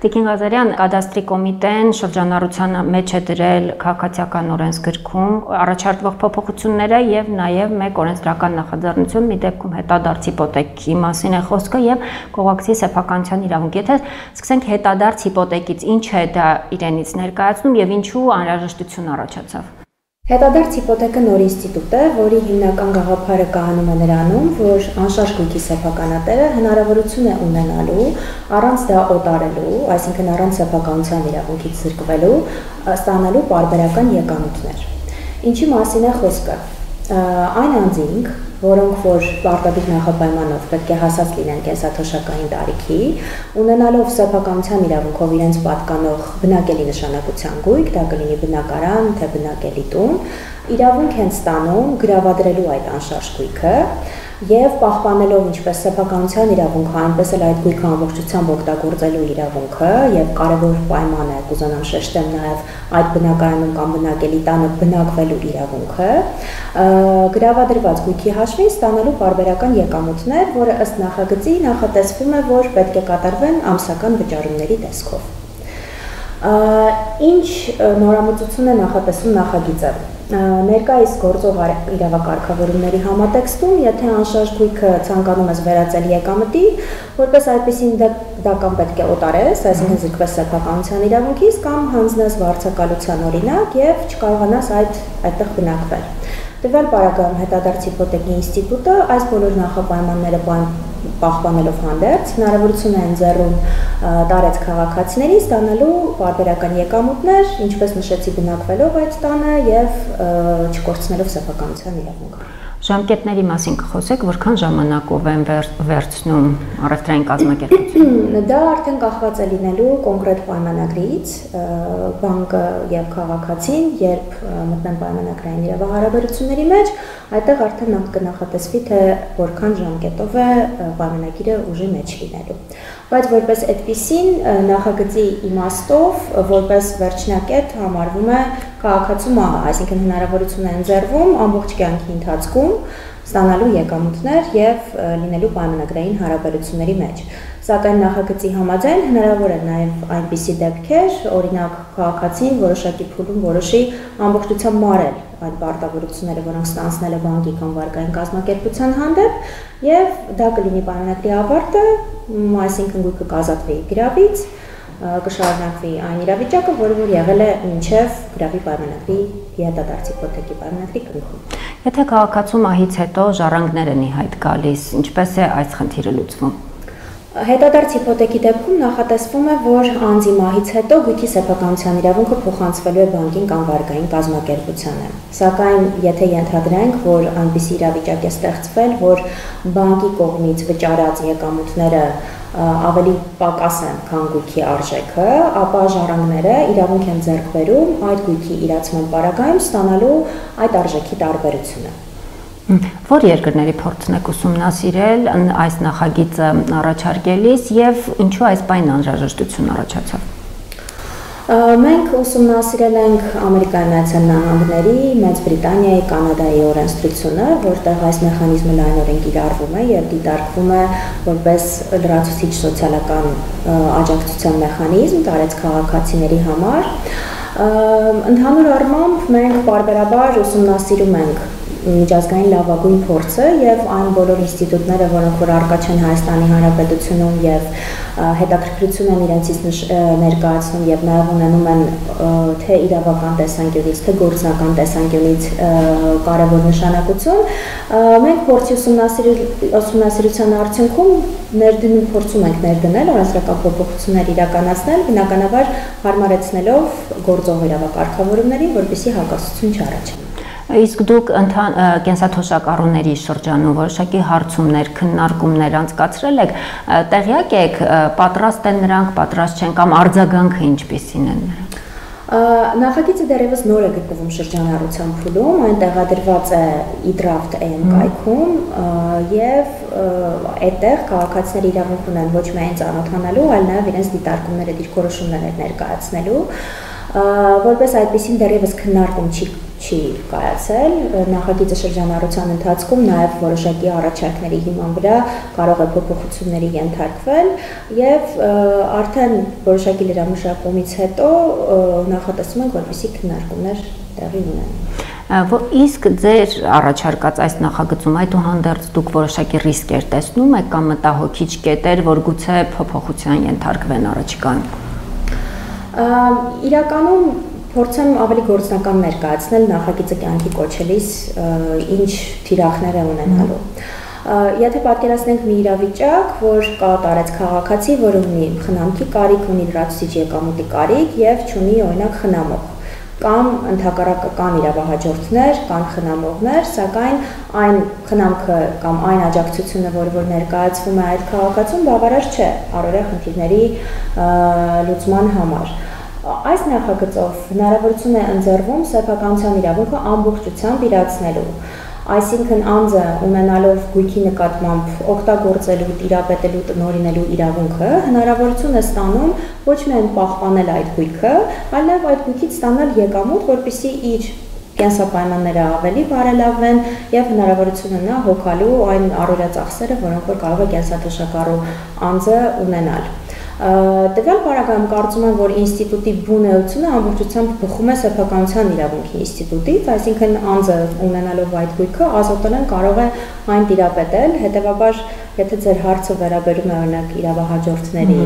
Տիկին Ղազարյան, կադաստրի կոմիտեն շրջանառության մեջ է դրել քաղաքացիական օրենսգրքում առաջարկվող փոփոխությունները եւ նաեւ մեկ օրենսդրական նախաձեռնություն մի դեպքում հետադարձ հիպոթեկի մասին է խոսքը եւ կողակցի սեփականության իրավունք։ Եթե սկսենք հետադարձ հիպոթեկից, ինչ է դա իրենից ներկայացնում եւ ինչու անհրաժեշտություն առաջացավ։ Հետադարձ հիպոթեկը նոր ինստիտուտ է, որի հիմնական գաղափարը կայանում է նրանում, որ անշարժ գույքի սեփականատերը հնարավորություն է ունենալու առանց դա օտարելու, այսինքն առանց սեփականության իրավունքից զրկվելու, ստանալու պարբերական եկամուտներ։ Ինչի մասին է խոսքը։ Այն անձինք, որոնք որ պարտադիր նախապայմանով պետք է հասած լինեն կենսաթոշակային տարիքի, ունենալով սեփականության իրավունքով իրենց պատկանող բնակելի նշանակության գույք, դա կլինի բնակարան, թե բնակելի տուն, իրավունք են ստանում գրավադրելու այդ անշարժ գույքը եւ պահպանելով ինչպես սեփականության իրավունքը, այնպես էլ այդ գույքը ամբողջությամբ օգտագործելու իրավունքը եւ կարեւոր պայման է կուզենամ շեշտեմ նաեւ այդ բնակարանում կամ բնակելի տանը բնակվելու իրավունքը, գրավադրված գույքի հաշվին ստանալու պարբերական եկամուտներ, որը ըստ նախագծի նախատեսվում է, որ պետք է կատարվեն ամսական վճարումների տեսքով։ Ինչ նորամուծություն է նախատեսում նախագիծը։ Ներկայիս գործող իրավակարգավորումների համատեքստում, եթե անշարժ գույքը ցանկանում ես վերածել եկամտի, որպես այդպիսին դա կամ պետք է օտարես, այսինքն զրկվես սեփականության իրավունքից կամ հանձնես վարձակալության օրինակ եւ չկարողանաս այդտեղ բնակվել։ Տվյալ պարագայում հետադարձ հիպոթեկի ինստիտուտը այս բոլոր նախապայմանները պահպանելով հանդերձ հնարավորություն է ընձեռում տարեց քաղաքացիների ստանալու պարբերական եկամուտներ, ինչպես նշեցի բնակվելով այդ տանը եւ չկորցնելով սեփականության իրավունքը։ Ժամկետների մասին կխոսեք, որքան ժամանակով են վերցնում առևտրային կազմակերպությունը։ Դա արդեն կախված է լինելու կոնկրետ պայմանագրից, բանկը եւ քաղաքացին, երբ մտնեն պայմանագրային իրավահարաբերությունների մեջ, այդտեղ արդեն կնախատեսվի, թե որքան ժամկետով է պայմանագիրը ուժի մեջ լինելու։ Բայց որպես այդպիսին նախագծի իմաստով, որպես վերջնակետ համարվում է քաղաքացու մահը, այսինքն հնարավորություն է ընձեռվում ամբողջ կյանքի ընթացքում ստանալու եկամուտներ եւ լինելու պայմանագրային հարաբերությունների մեջ։ Սակայն նախագծի համաձայն հնարավոր է նաեւ այնպիսի դեպքեր, օրինակ քաղաքացին որոշակի փուլում որոշի ամբողջությամբ մարել այդ պարտավորությունները, որոնք ստանձնել է բանկի կամ վարկային կազմակերպության հանդեպ, եւ դա կլինի պայմանագրի ավարտը, այսինքն գույքը կազատվի գրավից, կշարունակվի այն իրավիճակը, որը որ եղել է մինչև գրավի պայմանագրի հետադարձ հիպոթեկի պայմանագրի կնքում։ Եթե քաղաքացու մահից հետո ժառանգներ են ի հայտ գալիս, ինչպես է այս խնդիրը լուծվում։ Հետադարձ հիպոթեկի դեպքում նախատեսվում է, որ անձի մահից հետո գույքի սեփականության իրավունքը փոխանցվելու է բանկին կամ վարկային կազմակերպությանը։ Սակայն եթե ենթադրենք, որ այնպիսի իրավիճակ է ստեղծվել, որ բանկի կողմից վճարած եկամուտները ավելի պակաս են, քան գույքի արժեքը, ապա ժառանգները իրավունք են ձեռք բերում այդ գույքի իրացման պարագայում ստանալու այդ արժեքի տարբերությունը։ Որ երկրների փորձն եք ուսումնասիրել այս նախագիծը առաջարկելիս եւ ինչու այս բան անհրաժեշտություն առաջացավ։ Մենք ուսումնասիրել ենք Ամերիկայի Միացյալ Նահանգների, Մեծ Բրիտանիայի, Կանադայի օրենսդրությունը, որտեղ այս մեխանիզմը լայնորեն կիրառվում է եւ դիտարկվում է որպես լրացուցիչ սոցիալական աջակցության մեխանիզմ տարեց քաղաքացիների համար։ Ընդհանուր առմամբ մենք պարբերաբար ուսումնասիրում ենք միջազգային լավագույն փորձը եւ այն բոլոր ինստիտուտները, որոնք որ առկա չեն Հայաստանի Հանրապետությունում եւ հետաքրքրություն են իրենցից ներկայացնում եւ նաեւ ունենում են թե իրավական տեսանկյունից, թե գործնական տեսանկյունից կարեւոր նշանակություն, մենք փորձի ուսումնասիրության արդյունքում փորձում ենք ներդնել օրենսդրական փոփոխություններ իրականացնել, բնականաբար հարմարեցնելով գործող իրավակարգավորումներին, որպեսզի հակասություն չառաջանա։ Իսկ դուք կենսաթոշակառուների շրջանում որոշակի հարցումներ, քննարկումներ անցկացրել եք, տեղյակ եք, պատրաստ են նրանք, պատրաստ չեն կամ արձագանքը ինչպիսին են նրանք։ Նախագիծը դեռևս նոր է գտնվում շրջանառության փուլում, այն տեղադրված է e-draft.am կայքում եւ այդտեղ քաղաքացիները իրավունք ունեն ոչ միայն ծանոթանալու, այլ նաեւ իրենց դիտարկումները, դիրքորոշումները ներկայացնելու։ Որպես այդպեսին դեռևս քննարկում չի կայացել, նախագիծը շրջանառության ընթացքում նաև որոշակի առաջարկների հիման վրա կարող է փոփոխությունների ենթարկվել եւ արդեն որոշակի լրամշակումից հետո նախատեսում ենք, որպեսզի քննարկումներ տեղի ունենան։ Իսկ ձեր առաջարկած այս նախագծում այդուհանդերձ դուք որոշակի ռիսկեր տեսնում եք կամ մտահոգիչ կետեր, որ գուցե փոփոխության ենթարկվեն առաջիկայում։ Իրականում փորձեմ ավելի գործնական ներկայացնել նախագիծը կյանքի կոչելիս ինչ թիրախներ է ունենալու։ Եթե պատկերացնենք մի իրավիճակ, որ կա տարեց քաղաքացի, որը ունի խնամքի կարիք, ունի լրացուցիչ եկամուտի կարիք եւ չունի օրինակ խնամող, կամ ընդհակառակը կան իրավահաջորդներ, կան խնամողներ, սակայն այն խնամքը կամ այն աջակցությունը, որ ներկայացվում է այդ քաղաքացուն, բավարար չէ առօրյա խնդիրների լուծման համար։ Այս նախագծով հնարավորություն է ընձեռվում սեփականության իրավունքը ամբողջությամբ իրացնելու, այսինքն անձը ունենալով գույքի նկատմամբ օգտագործելու, տիրապետելու, տնօրինելու իրավունքը, հնարավորություն է ստանում ոչ միայն պահպանել այդ գույքը, այլ նաև այդ գույքից ստանալ եկամուտ, որպեսզի իր կենսապայմանները ավելի բարելավեն եւ հնարավորություն ունենա հոգալու այն առօրյա ծախսերը, որոնք որ կարող է կենսաթոշակառու անձը ունենալ։ Տվյալ պարագայում կարծում եմ, որ ինստիտուտի բուն էությունը ամբողջությամբ բխում է սեփականության իրավունքի ինստիտուտից, այսինքն անձը ունենալով այդ գույքը ազոտորեն կարող է այն տիրապետել, հետեւաբար եթե ձեր հարցը վերաբերում է օրինակ իրավահաջորդների,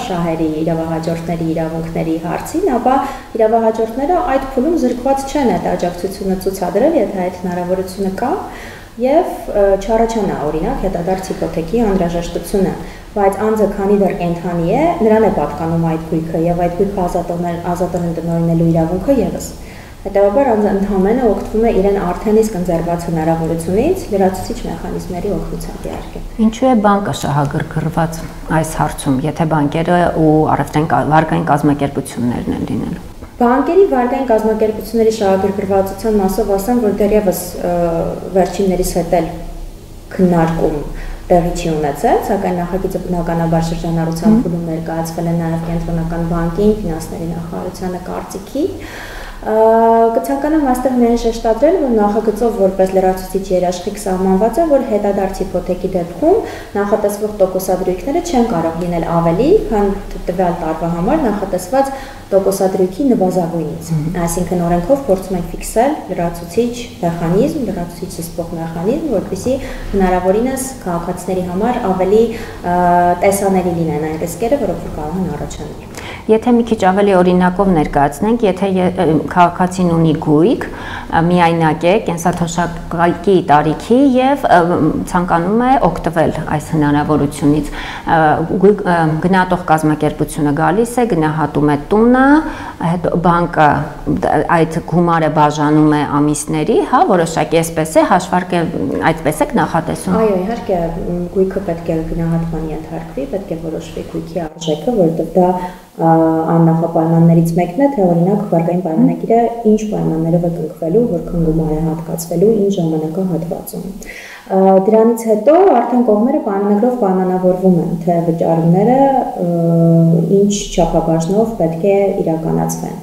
շահերի, իրավահաջորդների իրավունքների հարցին, ապա իրավահաջորդները այդ փուլում զրկված չեն այդ աջակցությունը ցուցադրել, եթե այդ հնարավորությունը կա եւ չառաջանա օրինակ հետադարձ հիպոթեքի անհրաժեշտությունը, բայց անձը քանի դեռ կենդանի է, նրան է պատկանում այդ գույքը եւ այդ գույքը ազատորեն տնօրինելու իրավունքը եւս։ Հետևաբար անձը ընդհանրապես օգտվում է իրեն արդեն իսկ ընձեռված հնարավորությունից լրացուցիչ մեխանիզմների օգնությամբ իհարկե։ Ինչու է բանկը շահագրգռված այս հարցում, եթե բանկերը ու առևտրային վարկային կազմակերպություններն են լինելու։ Բանկերի վարկային կազմակերպությունների շահագրգռվածության մասով ասեմ, որ դեռևս վերջիններիս հետ էլ քննարկում տեղի չի ունեցել, սակայն նախագիծը բնականաբար շրջանառության փուլում ներկայացվել է նաև կենտրոնական բանկին, ֆինանսների նախարարությանը կարծիքի։ Կցանկանամ այստեղ միայն շեշտադրել, որ նախագծով որպես լրացուցիչ երաշխիք սահմանված է, որ հետադարձ հիպոթեքի դեպքում նախատեսվող տոկոսադրույքները չեն կարող լինել ավելի, քան տվյալ տարվա համար նախատեսված տոկոսադրույքի նվազագույնից։ Այսինքն օրենքով փորձում ենք ֆիքսել լրացուցիչ մեխանիզմ, լրացուցիչ զսպող մեխանիզմ, որպեսզի հնարավորինս քաղաքացիների համար ավելի տեսանելի լինեն այն ռիսկերը, որոնք կարող են առաջանալ։ Եթե մի քիչ ավելի օրինակով ներկայացնենք, եթե քաղաքացին ունի գույք, միայնակ է, կենսաթոշակի տարիքի եւ ցանկանում է օգտվել այս հնարավորությունից, գնահատող կազմակերպությունը գալիս է, գնահատում է տունը, հետո բանկը այդ գումարը բաժանում է ամիսների, հա, որոշակի այսպես է հաշվարկել, այդպես է նախատեսում։ Այո, իհարկե, գույքը պետք է գնահատման ենթարկվի, պետք է որոշվի գույքի արժեքը, որտեղ դա այն նախապայմաններից մեկն է, թե օրինակ վարկային պայմանագիրը ինչ պայմաններով է կնքվելու, որքան գումար է հատկացվելու, ինչ ժամանակահատվածում։ Դրանից հետո արդեն կողմերը պայմանագրով պայմանավորվում են, թե վճարումները ինչ չափաբաժնով պետք է իրականացվեն։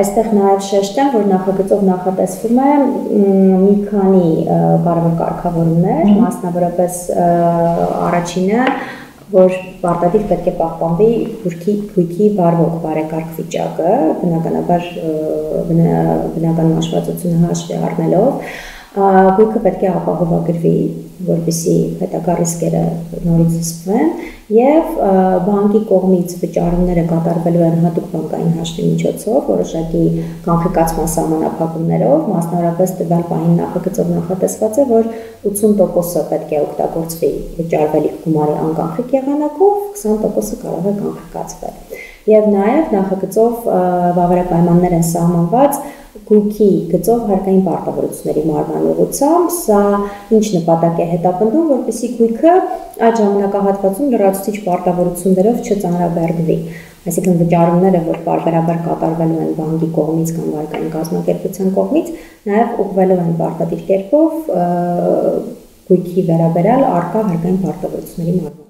Այստեղ նաև շեշտեմ, որ նախագծով նախատեսվում է մի քանի կարևոր կարգավորումներ, մասնավորապես առաջինը, որ պարտադիր պետք է պահպանվի գույքի բարվոք բարեկարգ վիճակը, բնական մաշվածությունը հաշվի առնելով, գույքը պետք է ապահովագրվի, որպեսզի հետագա ռիսկերը նորից զսպվեն, եւ բանկի կողմից վճարումները կատարվելու են հատուկ բանկային հաշվի միջոցով, որոշակի կանխիկացման սահմանափակումներով, մասնավորապես տվյալ պահին նախագծով նախատեսված է, որ 80%-ը պետք է օգտագործվի վճարվելիք գումարի անկանխիկ եղանակով, 20%-ը կարող է կանխիկացվել։ Եվ նաև նախագծով բավարարպայմաններ են սահմանված գույքի գծով հարկային պարտավորությունների մարման ուղղությամբ, սա ինչ նպատակ է հետապնդում, որպեսզի գույքը այդ ժամանակահատվածում լրացուցիչ պարտավորություններով չծանրաբեռնվի։ Այսինքն վճարումները, որ պարբերաբար կատարվելու են բանկի կողմից կամ վարկային կազմակերպության կողմից, նաև ուղղվելու են պարտադիր կերպով գույքի վերաբերյալ առկա հարկային պարտավորությունների մարման։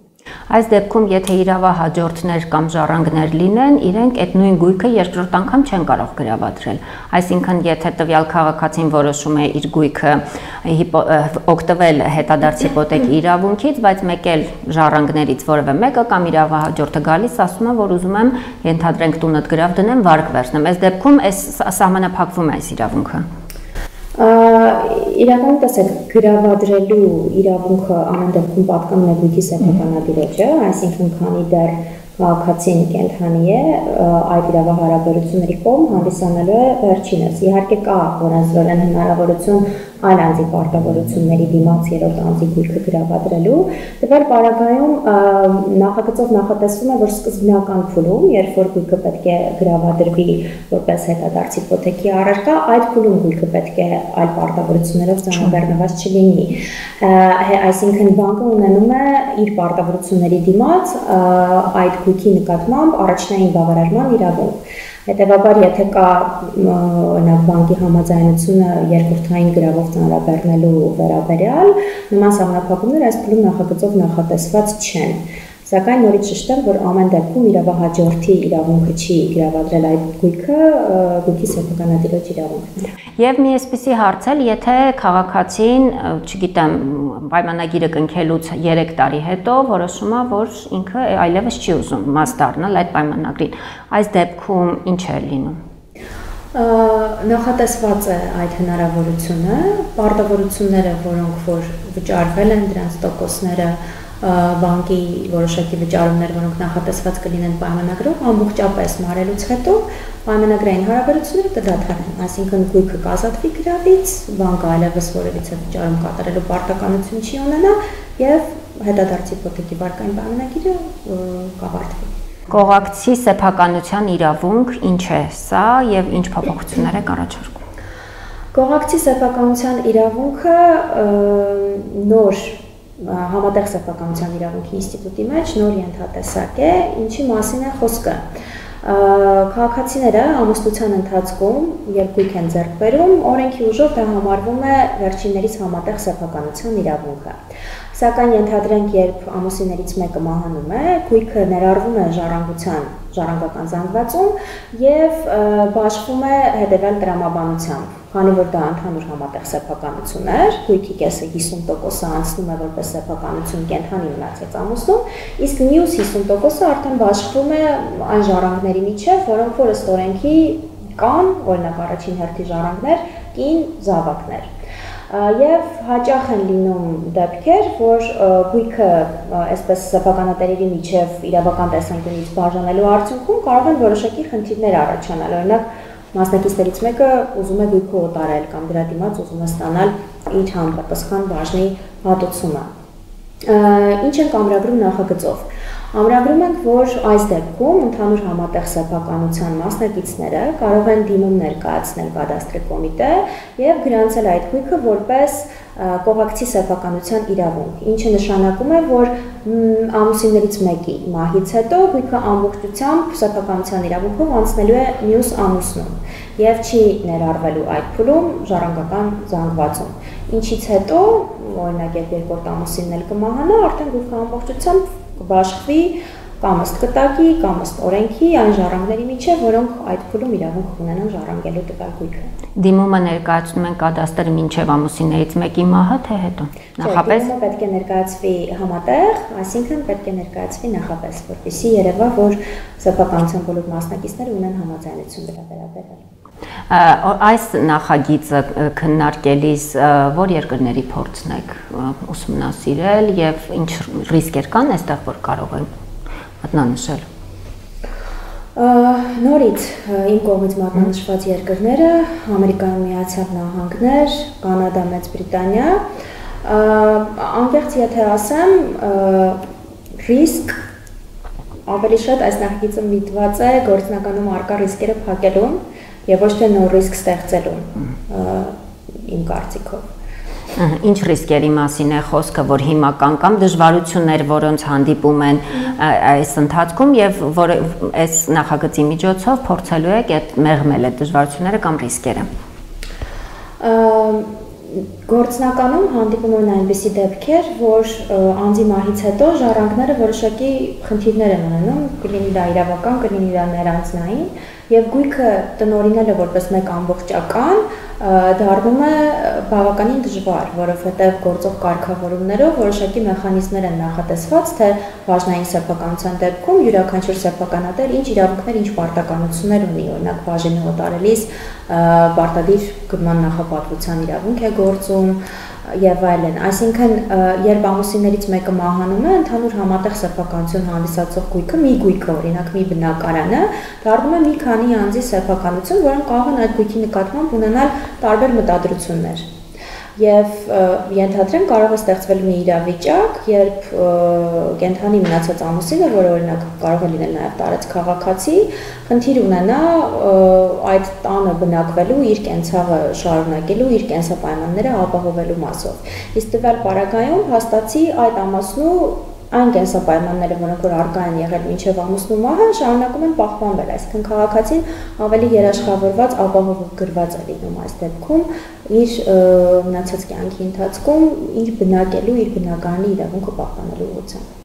Այս դեպքում, եթե իրավահաջորդներ կամ ժառանգներ լինեն, իրենք այդ նույն գույքը երկրորդ անգամ չեն կարող գրավադրել։ Այսինքն, եթե տվյալ քաղաքացին որոշում է իր գույքը օգտվել հետադարձ հիպոթեկի իրավունքից, բայց մեկ էլ ժառանգներից որևէ մեկը կամ իրավահաջորդը գալիս, ասում է, որ ուզում եմ ենթադրենք տունդ գրավ դնեմ, վարկ վերցնեմ։ Այս դեպքում այս սահմանափակվում է այս իրավունքը։ Իրականում տեսեք, գրավադրելու իրավունքը ամեն դեպքում պատկանում է գույքի սեփականատիրոջը, այսինքն քանի դեռ քաղաքացին կենթանի է, այդ իրավահարաբերությունների կողմ հանդիսանալու է վերջինս։ Իհարկե կա օրենսդրորեն հնարավորություն այլ անձի պարտավորությունների դիմաց երրորդ անձի գույքը գրավադրելու, դեպի պարագայում նախագծով նախատեսվում է, որ սկզբնական փուլում, երբ որ գույքը պետք է գրավադրվի որպես հետադարձ հիպոթեկի առարկա, այդ փուլում գույքը պետք է այլ պարտավորություններով ծանրաբեռնված չլինի։ Այսինքն բանկը ունենում է իր պարտավորությունների դիմաց այդ գույքի նկատմամբ առաջնային բավարարման իրավունք։ Հետևաբար, եթե կա օրինակ բանկի համաձայնությունը երկրորդային գրավով ծանրաբեռնելու վերաբերյալ, նման սահմանափակումներ այս փուլում նախագծով նախատեսված չեն։ Սակայն նորից շեշտեմ, որ ամեն դեպքում իրավահաջորդի իրավունքը չի գրավադրել այդ գույքի սեփականատիրոջ իրավունքն է։ Եվ մի այսպիսի հարց էլ, եթե քաղաքացին, չգիտեմ, պայմանագիրը կնքելուց 3 տարի հետո որոշում է, որ ինքը այլևս չի ուզում մաս դառնալ այդ պայմանագրին, այս դեպքում ինչ է լինում։ Նախատեսված է այդ հնարավորությունը, պարտավորությունները, որոնք որ վճարվել են, դրանց տոկոսները բանկի որոշակի վճարումներ, որոնք նախատեսված կլինեն պայմանագրով, ամբողջապես մարելուց հետո պայմանագրային հարաբերությունները կդադարեն, այսինքն գույքը կազատվի գրավից, բանկը այլևս որևիցե վճարում կատարելու պարտականություն չի ունենա եւ հետադարձ հիպոթեկի վարկային պայմանագիրը կավարտվի։ Կողակցի սեփականության իրավունք ինչ է սա եւ ինչ փոփոխություններ է առաջարկում։ Կողակցի սեփականության իրավունքը նոր համատեղ սեփականության իրավունքի ինստիտուտի մեջ նոր ենթատեսակ է, ինչի մասին է խոսքը։ Քաղաքացիները ամուսնության ընթացքում, երբ գույք են ձեռք բերում, օրենքի ուժով դա համարվում է վերջիններից համատեղ սեփականության իրավունքը։ Սակայն ենթադրենք, երբ ամուսիններից մեկը մահանում է, գույքը ներառվում է ժառանգական զանգվածում եւ բաշխվում է հետեւյալ տրամաբանությամբ, քանի որ դա ընդհանուր համատեղ սեփականություն էր, գույքի կեսը 50% անցնում է որպես սեփականություն կենթանի մնացած ամուսնում, իսկ մյուս 50%-ը արդեն բաշխվում է այն ժառանգների միջև, որոնք որ ըստ օրենքի կան, օրինակ առաջին հերթի ժառանգներ, կին զավակներ։ Եվ հաճախ են լինում դեպքեր, որ գույքը այսպես սեփականատերերի միջև իրավական տեսանկյունից բաժանելու արդյունքում կարող են որոշակի խնդիրներ առաջանալ։ Օրինակ, մասնակիցներից մեկը ուզում է գույքը օտարել կամ դրա դիմաց ուզում է ստանալ իր համապատասխան բաժնի հատուցումը։ Ինչ ենք ամրագրում նախագծով։ Ամրագրում ենք, որ այս դեպքում ընդհանուր համատեղ սեփականության մասնակիցները կարող են դիմում ներկայացնել կադաստրի կոմիտե եւ գրանցել այդ գույքը որպես կողակցի սեփականության իրավունք, ինչը նշանակում է, որ ամուսիններից մեկի մահից հետո գույքը ամբողջությամբ սեփականության իրավունքով անցնելու է մյուս ամուսնուն եւ չի ներառվելու այդ փուլում ժառանգական զանգվածում։ Ինչից հետո, օրինակ, երբ երկրորդ ամուսինն էլ կմահանա, արդեն գույքը ամբողջությամբ կբաշխվի կամ ըստ կտակի, կամ ըստ օրենքի այն ժառանգների միջև, որոնք այդ փուլում իրավունք ունենան ժառանգելու տվյալ գույքը։ Դիմումը ներկայացնում են կադաստրի մինչև ամուսիններից մեկի մահը, թե հետո։ Նախապես դիմումը պետք է ներկայացվի համատեղ, այսինքն պետք է ներկայացվի նախապես, որպեսզի երևա, որ սեփականության բոլոր մասնակիցները ունեն համաձայնություն դրա վերաբերյալ։ Այս նախագիծը քննարկելիս որ երկրների փորձն եք ուսումնասիրել եւ ինչ ռիսկեր կան այստեղ, որ կարող են մատնանշել։ Նորից իմ կողմից մատնանշված երկրները Ամերիկայի Միացյալ Նահանգներ, Կանադա, Մեծ Բրիտանիա, անկեղծ եթե ասեմ, ռիսկ ավելի շատ այս նախագիծը միտված է գործնականում առկա ռիսկերը փակելուն եւ ոչ թե նոր ռիսկ ստեղծելուն, իմ կարծիքով։ Ինչ ռիսկերի մասին է խոսքը, որ հիմա կան կամ դժվարություններ, որոնց հանդիպում են այս ընթացքում եւ որ այս նախագծի միջոցով փորձելու եք այդ մեղմել այդ դժվարությունները կամ ռիսկերը։ Գործնականում հանդիպում են այնպիսի դեպքեր, որ անձի մահից հետո ժառանգները որոշակի խնդիրներ են ունենում, կլինի դա իրավական, կլինի դա ներանձնային, եւ գույքը տնօրինելը որպես մեկ ամբողջական դառնում է բավականին դժվար, որովհետեւ գործող կարգավորումներով որոշակի մեխանիզմներ են նախատեսված, թե բաժնային սեփականության դեպքում յուրաքանչյուր սեփականատեր ինչ իրավունքներ, ինչ պարտականություններ ունի, օրինակ բաժինը օտարելիս պարտադիր գնման նախապատվության իրավունք է գործում եւ այլն, այսինքն երբ ամուսիններից մեկը մահանում է, ընդհանուր համատեղ սեփականություն հանդիսացող գույքը, մի գույքը, օրինակ մի բնակարանը, դառնում է մի քանի անձի սեփականություն, որոնք կարող են այդ գույքի նկատմամբ ունենալ տարբեր մտադրություններ։ Եվ ենթադրեմ կարող է ստեղծվել մի իրավիճակ, երբ կենդանի մնացած ամուսինը, որը օրինակ կարող է լինել նաև տարեց քաղաքացի, խնդիր ունենա այդ տանը բնակվելու, իր կենցաղը շարունակելու, իր կենսապայմանները ապահովելու մասով։ Իսկ տվյալ պարագայում հաստատի այդ ամուսնու այն կենսապայմանները, որոնք որ առկա են եղել մինչև ամուսնու մահը, շարունակում են պահպանվել, այսինքն քաղաքացին ավելի երաշխավորված, ապահովագրված է լինում այս դեպքում իր մնացած կյանքի ընթացքում իր բնակելու, իր բնակարանի իրավունքը պահպանելու ուղղությամբ։